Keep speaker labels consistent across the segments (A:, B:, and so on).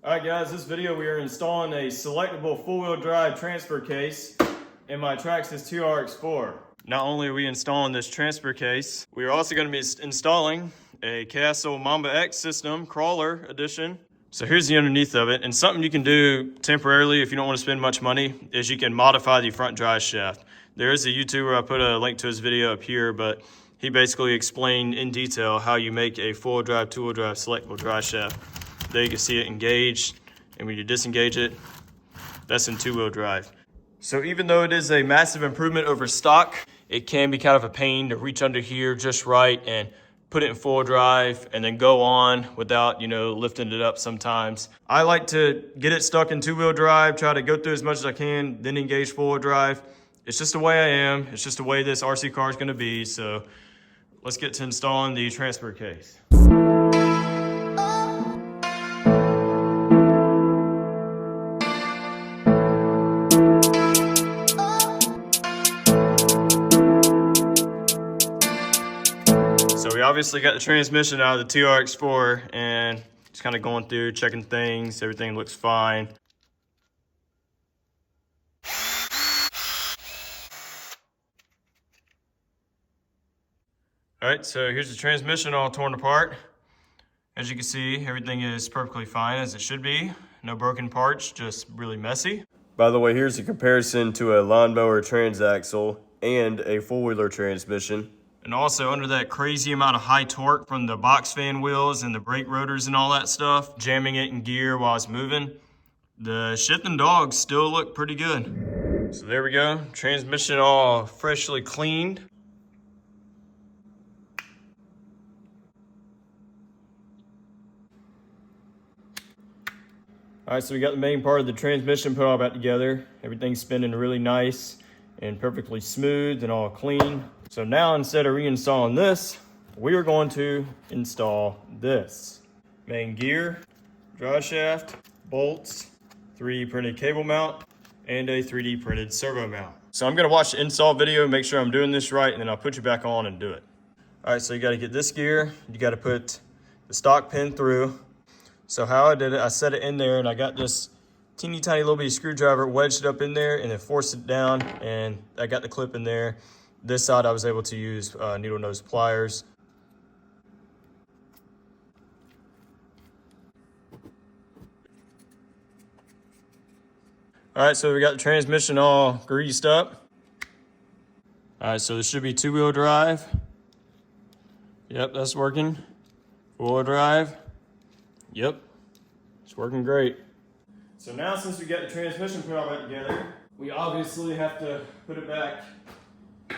A: Alright guys, this video we are installing a selectable four-wheel drive transfer case in my Traxxas TRX4. Not only are we installing this transfer case, we are also going to be installing a Castle Mamba X system, crawler edition. So here's the underneath of it, and something you can do temporarily if you don't want to spend much money is you can modify the front drive shaft. There is a YouTuber, I put a link to his video up here, but he basically explained in detail how you make a four-wheel drive, two-wheel drive selectable drive shaft. There you can see it engaged, and when you disengage it, that's in two-wheel drive. So even though it is a massive improvement over stock, it can be kind of a pain to reach under here just right and put it in full drive and then go on without, lifting it up sometimes. I like to get it stuck in two-wheel drive, try to go through as much as I can, then engage four-wheel drive. It's just the way I am. It's just the way this RC car is gonna be. So let's get to installing the transfer case. So we obviously got the transmission out of the TRX4 and just kind of going through, checking things. Everything looks fine. All right, so here's the transmission all torn apart. As you can see, everything is perfectly fine as it should be. No broken parts, just really messy. By the way, here's a comparison to a lawnmower transaxle and a four-wheeler transmission. And also under that crazy amount of high torque from the box fan wheels and the brake rotors and all that stuff, jamming it in gear while it's moving, the shifting dogs still look pretty good. So there we go, transmission all freshly cleaned. All right, so we got the main part of the transmission put all back together. Everything's spinning really nice and perfectly smooth and all clean. So now instead of reinstalling this, we are going to install this. Main gear, drive shaft, bolts, 3D printed cable mount, and a 3D printed servo mount. So I'm gonna watch the install video, make sure I'm doing this right, and then I'll put you back on and do it. All right, so you gotta get this gear, you gotta put the stock pin through. So how I did it, I set it in there and I got this teeny tiny little bitty screwdriver, wedged it up in there and then forced it down, and I got the clip in there. This side I was able to use needle nose pliers. All right, so we got the transmission all greased up. All right, so this should be two-wheel drive. Yep, that's working. Four-wheel drive. Yep, it's working great. So now since we got the transmission put all back together, we obviously have to put it back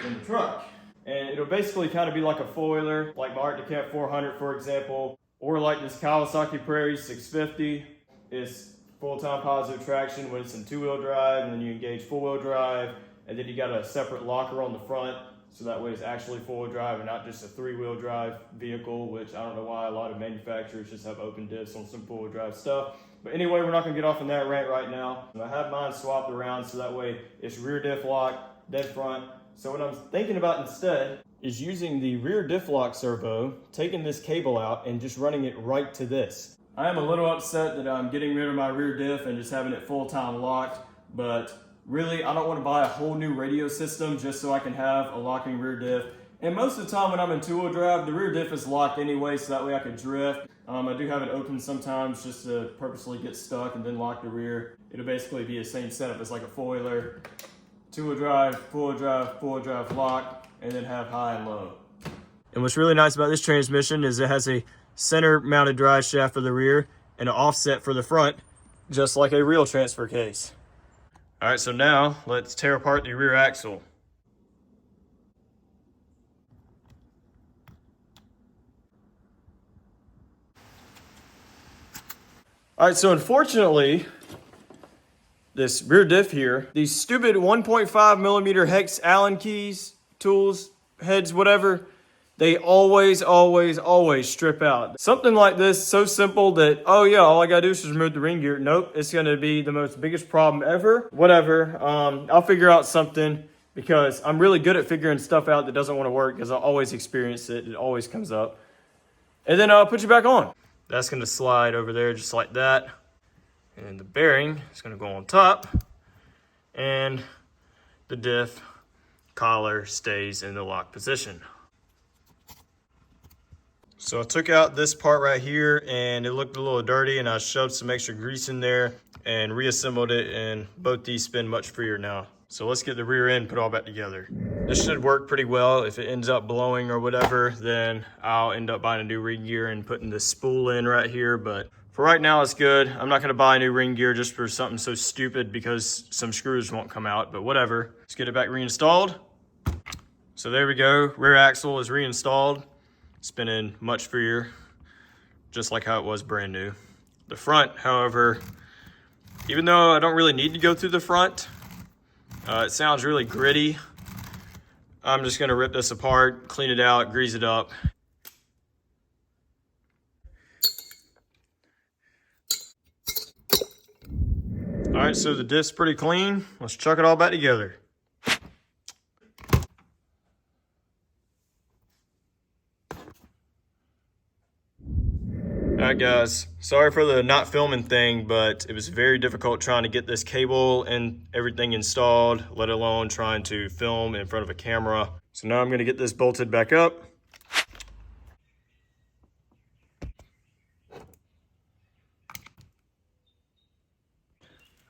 A: in the truck. And it'll basically kind of be like a four-wheeler, like my Arctic Cat 400, for example, or like this Kawasaki Prairie 650. It's full-time positive traction when it's in two-wheel drive, and then you engage four-wheel drive, and then you got a separate locker on the front, so that way it's actually four-wheel drive and not just a three-wheel drive vehicle, which I don't know why a lot of manufacturers just have open diffs on some four-wheel drive stuff. But anyway, we're not gonna get off on that rant right now. I have mine swapped around so that way it's rear diff lock, dead front. So what I'm thinking about instead is using the rear diff lock servo, taking this cable out and just running it right to this. I am a little upset that I'm getting rid of my rear diff and just having it full-time locked, but really I don't want to buy a whole new radio system just so I can have a locking rear diff. And most of the time when I'm in two-wheel drive, the rear diff is locked anyway, so that way I can drift. I do have it open sometimes just to purposely get stuck and then lock the rear. It'll basically be the same setup as like a four-wheeler. Two-wheel drive, four-wheel drive lock, and then have high and low. And what's really nice about this transmission is it has a center-mounted drive shaft for the rear and an offset for the front, just like a real transfer case. All right, so now let's tear apart the rear axle. All right, so unfortunately, this rear diff here, these stupid 1.5 millimeter hex Allen keys, tools, heads, whatever, they always strip out. Something like this, so simple that, oh yeah, all I gotta do is just remove the ring gear. Nope, it's gonna be the most biggest problem ever. Whatever, I'll figure out something because I'm really good at figuring stuff out that doesn't wanna work because I always experience it. It always comes up. And then I'll put you back on. That's gonna slide over there just like that. And the bearing is going to go on top, and the diff collar stays in the lock position. So I took out this part right here and it looked a little dirty, and I shoved some extra grease in there and reassembled it, and both these spin much freer now. So let's get the rear end put all back together. This should work pretty well. If it ends up blowing or whatever, then I'll end up buying a new ring gear and putting this spool in right here. But for right now, it's good. I'm not gonna buy a new ring gear just for something so stupid because some screws won't come out, but whatever. Let's get it back reinstalled. So there we go, rear axle is reinstalled. Spinning much freer, just like how it was brand new. The front, however, even though I don't really need to go through the front, it sounds really gritty. I'm just gonna rip this apart, clean it out, grease it up. All right, so the diff's pretty clean. Let's chuck it all back together. All right, guys, sorry for the not filming thing, but it was very difficult trying to get this cable and everything installed, let alone trying to film in front of a camera. So now I'm gonna get this bolted back up.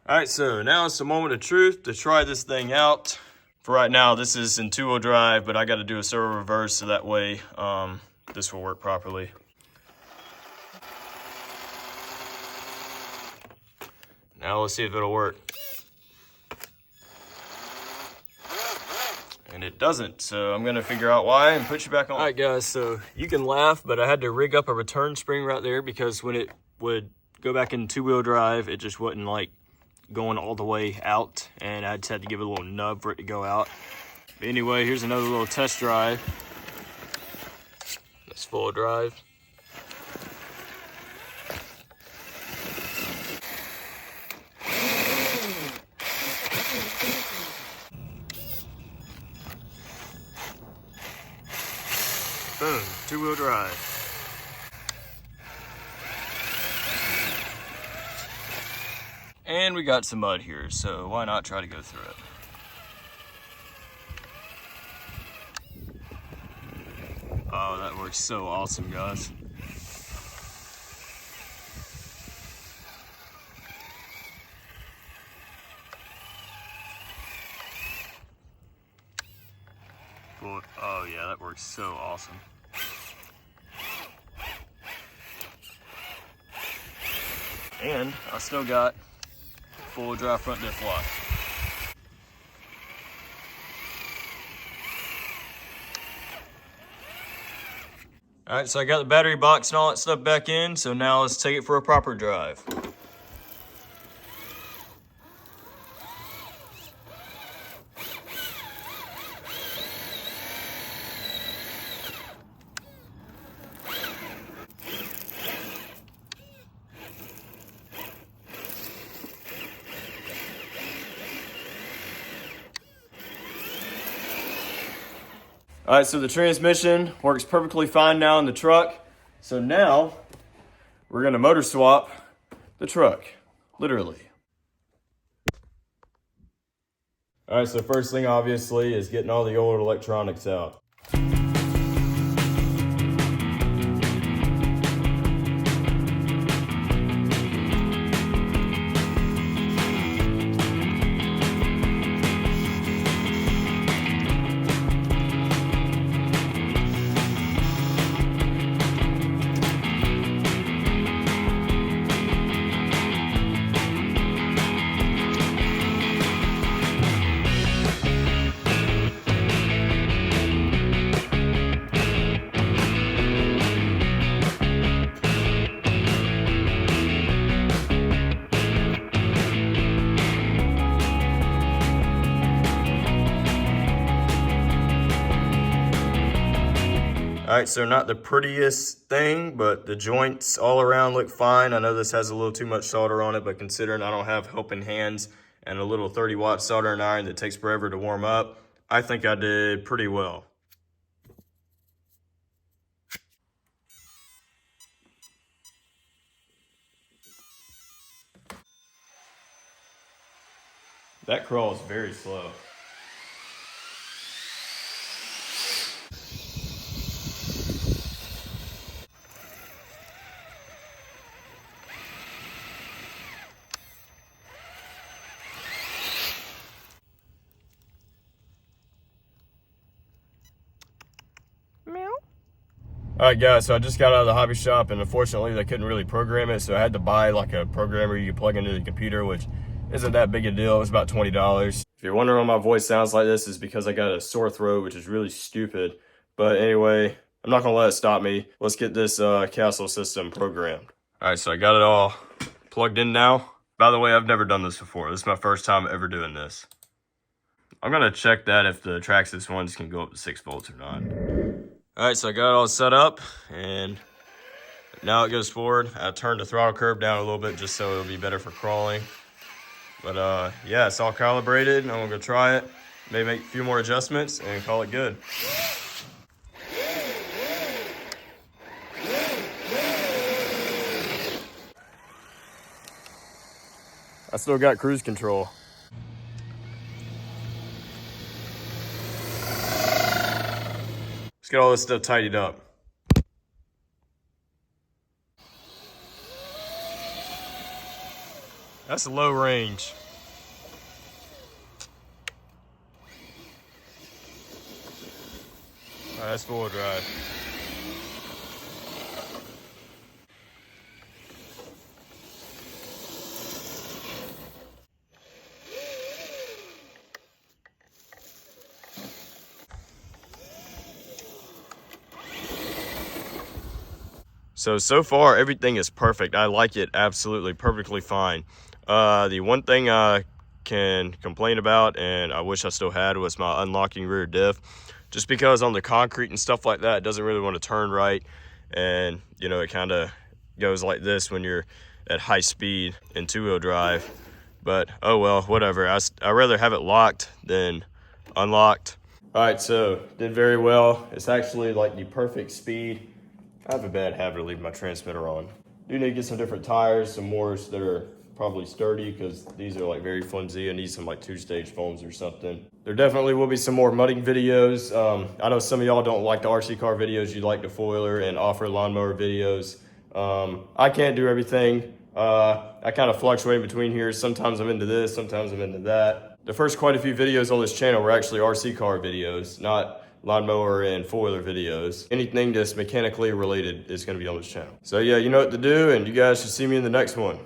A: All right, so now it's the moment of truth to try this thing out. For right now, this is in 2-wheel drive, but I gotta do a servo reverse so that way this will work properly. Now let's see if it'll work. And it doesn't, so I'm gonna figure out why and put you back on. All right, guys, so you can laugh, but I had to rig up a return spring right there because when it would go back in 2-wheel drive, it just wasn't like going all the way out, and I just had to give it a little nub for it to go out. But anyway, here's another little test drive. That's full drive. Boom, 2-wheel drive. And we got some mud here, so why not try to go through it? Oh, that works so awesome, guys. Oh yeah, that works so awesome. And I still got full dry front diff lock. All right, so I got the battery box and all that stuff back in, so now let's take it for a proper drive. All right, so the transmission works perfectly fine now in the truck. So now we're gonna motor swap the truck, literally. All right, so first thing obviously is getting all the old electronics out. All right, so not the prettiest thing, but the joints all around look fine. I know this has a little too much solder on it, but considering I don't have helping hands and a little 30-watt soldering iron that takes forever to warm up, I think I did pretty well. That crawl is very slow. Alright guys, so I just got out of the hobby shop and unfortunately they couldn't really program it, so I had to buy like a programmer you can plug into the computer, which isn't that big a deal. It was about $20. If you're wondering why my voice sounds like this, it's because I got a sore throat, which is really stupid. But anyway, I'm not gonna let it stop me. Let's get this Castle system programmed. Alright, so I got it all plugged in now. By the way, I've never done this before. This is my first time ever doing this. I'm gonna check that if the Traxxas ones can go up to 6 volts or not. Alright, so I got it all set up, and now it goes forward. I turned the throttle curve down a little bit just so it'll be better for crawling. But yeah, it's all calibrated. I'm gonna go try it, maybe make a few more adjustments, and call it good. I still got cruise control. Get all this stuff tidied up. That's a low range. All right, that's four-wheel drive. So far, everything is perfect. I like it absolutely perfectly fine. The one thing I can complain about, and I wish I still had, was my unlocking rear diff. Just because on the concrete and stuff like that, it doesn't really want to turn right. And, you know, it kind of goes like this when you're at high speed in two-wheel drive. But, oh well, whatever. I'd rather have it locked than unlocked. All right, so did very well. It's actually like the perfect speed. I have a bad habit of leaving my transmitter on. Do need to get some different tires, some more that are probably sturdy, because these are like very flimsy. I need some like 2-stage foams or something. There definitely will be some more mudding videos. I know some of y'all don't like the RC car videos. You like the foiler and off-road lawnmower videos. I can't do everything. I kind of fluctuate between here. Sometimes I'm into this, sometimes I'm into that. The first quite a few videos on this channel were actually RC car videos, not lawnmower and foiler videos. Anything that's mechanically related is going to be on this channel. So yeah, you know what to do, and you guys should see me in the next one.